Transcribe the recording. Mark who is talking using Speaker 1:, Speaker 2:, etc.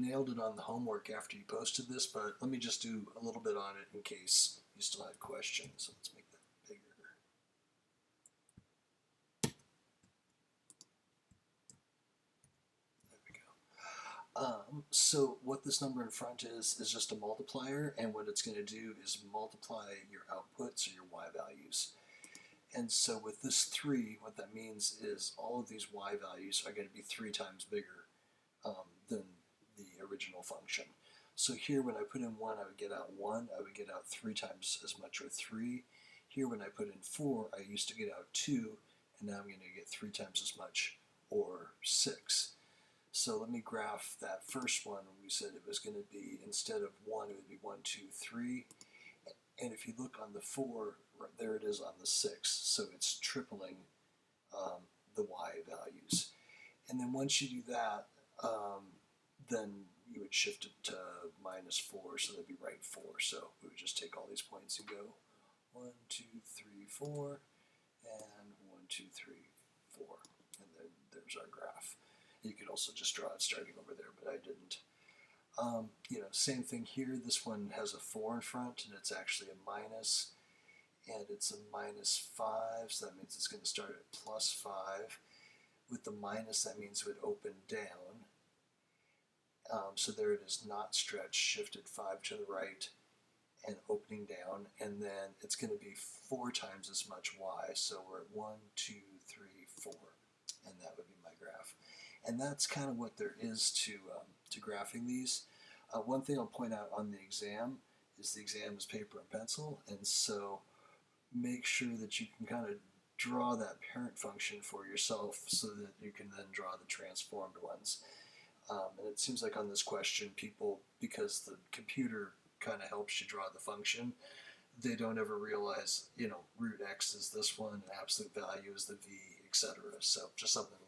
Speaker 1: nailed it on the homework after you posted this, but let me just do a little bit on it in case you still had questions. So let's make that bigger. There we go. So what this number in front is just a multiplier, and what it's going to do is multiply your outputs or your y values. And so with this 3, what that means is all of these y values are going to be 3 times bigger than the original function. So here when I put in 1, I would get out 1. I would get out 3 times as much, or 3. Here when I put in 4, I used to get out 2, and now I'm going to get 3 times as much, or 6. So let me graph that first one. We said it was going to be, instead of 1, it would be 1, 2, 3. And if you look on the 4, right there it is on the 6. So it's tripling the y values. And then once you do that, then you would shift it to -4, so that'd be right 4. So we would just take all these points and go 1, 2, 3, 4, and 1, 2, 3, 4. And then there's our graph. You could also just draw it starting over there, but I didn't. Same thing here. This one has a 4 in front, and it's actually a minus, and it's a -5, so that means it's going to start at +5. With the minus, that means it would open down. So there it is, not stretched, shifted 5 to the right, and opening down, and then it's going to be 4 times as much y, so we're at 1, 2, 3, 4, and that would be my graph. And that's kind of what there is to graphing these. One thing I'll point out on the exam is the exam is paper and pencil, and so make sure that you can kind of draw that parent function for yourself so that you can then draw the transformed ones. And it seems like on this question, people, because the computer kind of helps you draw the function, they don't ever realize, root x is this one, and absolute value is the v, etc. So just something